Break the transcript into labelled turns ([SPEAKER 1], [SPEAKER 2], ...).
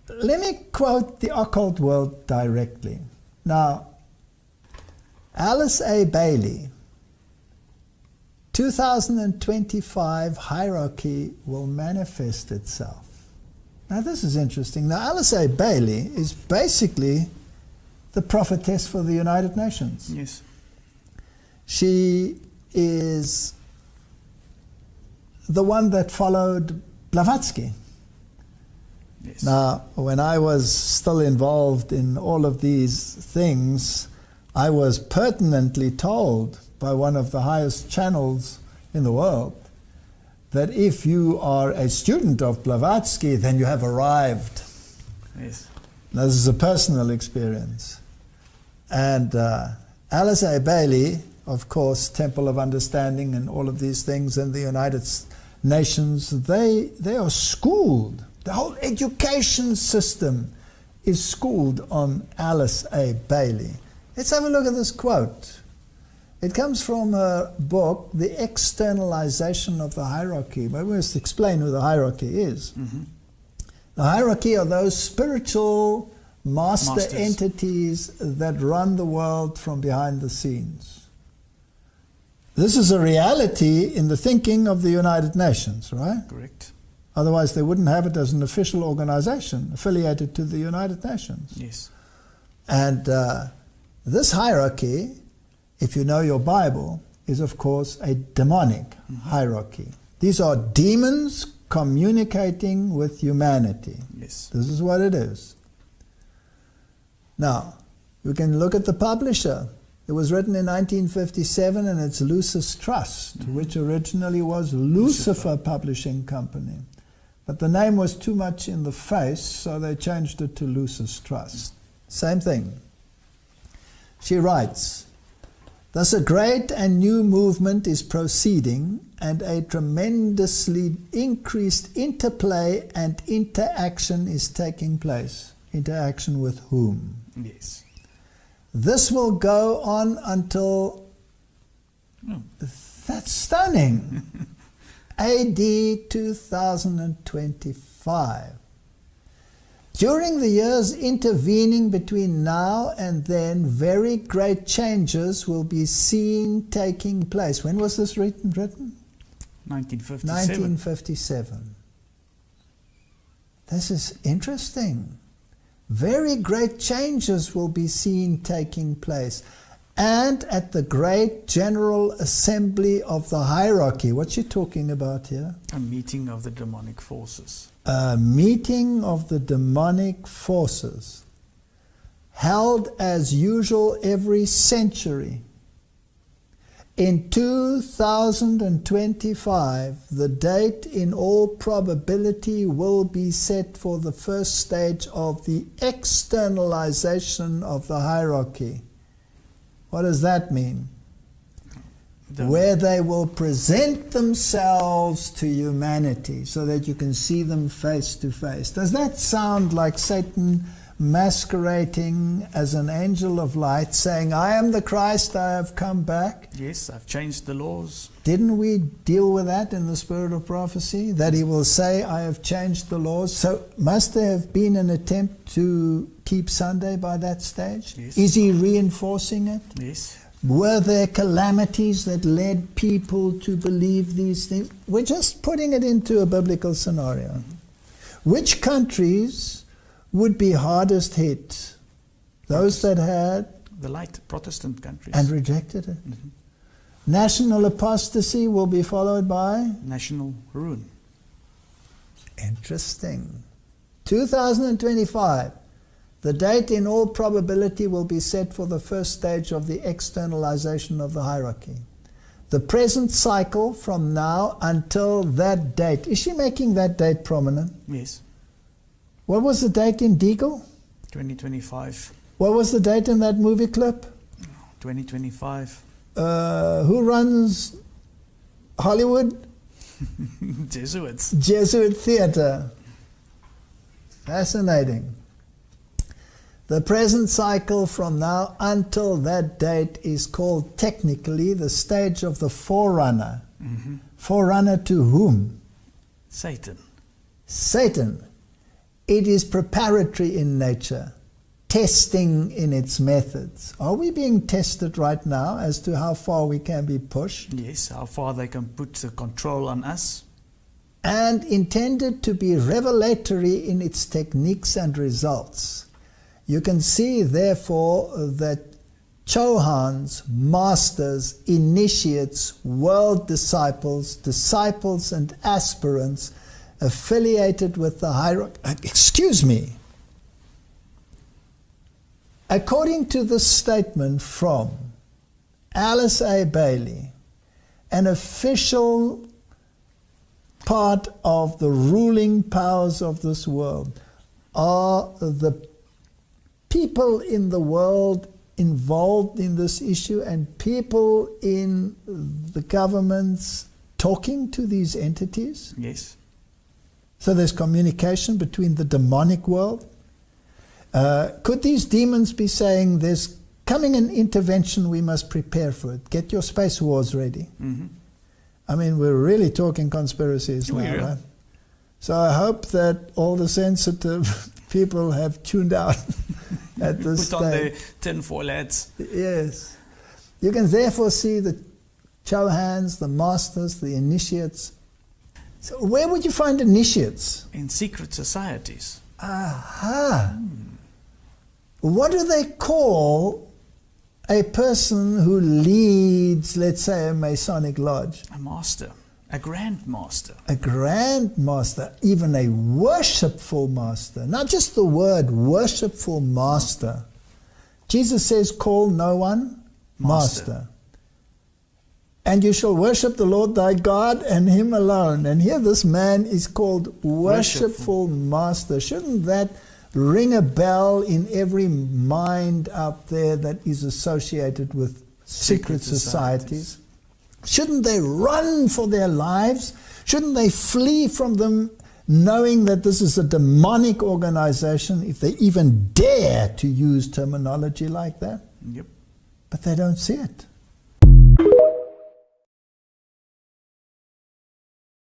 [SPEAKER 1] let me quote the occult world directly. Now, Alice A. Bailey, 2025 hierarchy will manifest itself. Now this is interesting. Now Alice A. Bailey is basically the prophetess for the United Nations.
[SPEAKER 2] Yes.
[SPEAKER 1] She is the one that followed Blavatsky.
[SPEAKER 2] Yes.
[SPEAKER 1] Now, when I was still involved in all of these things, I was pertinently told by one of the highest channels in the world that if you are a student of Blavatsky, then you have arrived.
[SPEAKER 2] Yes.
[SPEAKER 1] Now, this is a personal experience. And Alice A. Bailey, of course, Temple of Understanding and all of these things in the United Nations, they are schooled. The whole education system is schooled on Alice A. Bailey. Let's have a look at this quote. It comes from her book, The Externalization of the Hierarchy. But we must explain who the hierarchy is.
[SPEAKER 2] Mm-hmm.
[SPEAKER 1] The hierarchy are those spiritual
[SPEAKER 2] Masters.
[SPEAKER 1] entities that run the world from behind the scenes. This is a reality in the thinking of the United Nations, right?
[SPEAKER 2] Correct.
[SPEAKER 1] Otherwise they wouldn't have it as an official organization affiliated to the United Nations.
[SPEAKER 2] Yes.
[SPEAKER 1] And this hierarchy, if you know your Bible, is of course a demonic hierarchy. These are demons communicating with humanity.
[SPEAKER 2] Yes.
[SPEAKER 1] This is what it is. Now, you can look at the publisher. It was written in 1957 and it's Lucis Trust, which originally was Lucifer Publishing Company. But the name was too much in the face, so they changed it to Lucis Trust. Same thing. She writes, "Thus a great and new movement is proceeding, and a tremendously increased interplay and interaction is taking place." Interaction with whom?
[SPEAKER 2] Yes.
[SPEAKER 1] This will go on until, that's stunning, AD 2025. During the years intervening between now and then, very great changes will be seen taking place. When was this written?
[SPEAKER 2] 1957.
[SPEAKER 1] 1957. This is interesting. Very great changes will be seen taking place. And at the great General Assembly of the Hierarchy. What's she talking about here?
[SPEAKER 2] A meeting of the demonic forces.
[SPEAKER 1] A meeting of the demonic forces, held as usual every century. In 2025, the date in all probability will be set for the first stage of the externalization of the hierarchy. What does that mean? Where they will present themselves to humanity so that you can see them face to face. Does that sound like Satan masquerading as an angel of light, saying, "I am the Christ, I have come back"?
[SPEAKER 2] Yes, I've changed the laws.
[SPEAKER 1] Didn't we deal with that in the spirit of prophecy? That he will say, "I have changed the laws." So must there have been an attempt to keep Sunday by that stage?
[SPEAKER 2] Yes.
[SPEAKER 1] Is he reinforcing it?
[SPEAKER 2] Yes.
[SPEAKER 1] Were there calamities that led people to believe these things? We're just putting it into a biblical scenario. Which countries would be hardest hit? Those that had
[SPEAKER 2] The light Protestant countries.
[SPEAKER 1] and rejected it. National apostasy will be followed by?
[SPEAKER 2] National ruin.
[SPEAKER 1] Interesting. 2025. The date in all probability will be set for the first stage of the externalization of the hierarchy. The present cycle from now until that date. Is she making that date prominent?
[SPEAKER 2] Yes.
[SPEAKER 1] What was the date in Deagle?
[SPEAKER 2] 2025.
[SPEAKER 1] What was the date in that movie clip?
[SPEAKER 2] 2025.
[SPEAKER 1] Who runs Hollywood?
[SPEAKER 2] Jesuits.
[SPEAKER 1] Jesuit Theater. Fascinating. The present cycle from now until that date is called technically the stage of the forerunner. Forerunner to whom?
[SPEAKER 2] Satan.
[SPEAKER 1] Satan. It is preparatory in nature, testing in its methods. Are we being tested right now as to how far we can be pushed?
[SPEAKER 2] Yes, how far they can put the control on us.
[SPEAKER 1] And intended to be revelatory in its techniques and results. You can see, therefore, that Chohans, masters, initiates, world disciples, disciples and aspirants affiliated with the hierarchy. Excuse me. According to this statement from Alice A. Bailey, an official part of the ruling powers of this world, are the people in the world involved in this issue and people in the governments talking to these entities?
[SPEAKER 2] Yes.
[SPEAKER 1] So there's communication between the demonic world. Could these demons be saying there's coming an intervention, we must prepare for it? Get your space wars ready.
[SPEAKER 2] Mm-hmm.
[SPEAKER 1] I mean, we're really talking conspiracies now,
[SPEAKER 2] Yeah.
[SPEAKER 1] right? So I hope that all the sensitive people have tuned out at this
[SPEAKER 2] Put on their
[SPEAKER 1] stage.
[SPEAKER 2] tinfoil hats.
[SPEAKER 1] Yes. You can therefore see the Chohans, the masters, the initiates. So where would you find initiates?
[SPEAKER 2] In secret societies.
[SPEAKER 1] Aha. What do they call a person who leads, let's say, a Masonic lodge?
[SPEAKER 2] A master. A grand master.
[SPEAKER 1] A grand master, even a worshipful master. Not just the word worshipful master. Jesus says, call no one master. And you shall worship the Lord thy God and him alone. And here this man is called worshipful master. Shouldn't that ring a bell in every mind out there that is associated with secret societies? Shouldn't they run for their lives? Shouldn't they flee from them, knowing that this is a demonic organization, if they even dare to use terminology like that?
[SPEAKER 2] Yep.
[SPEAKER 1] But they don't see it.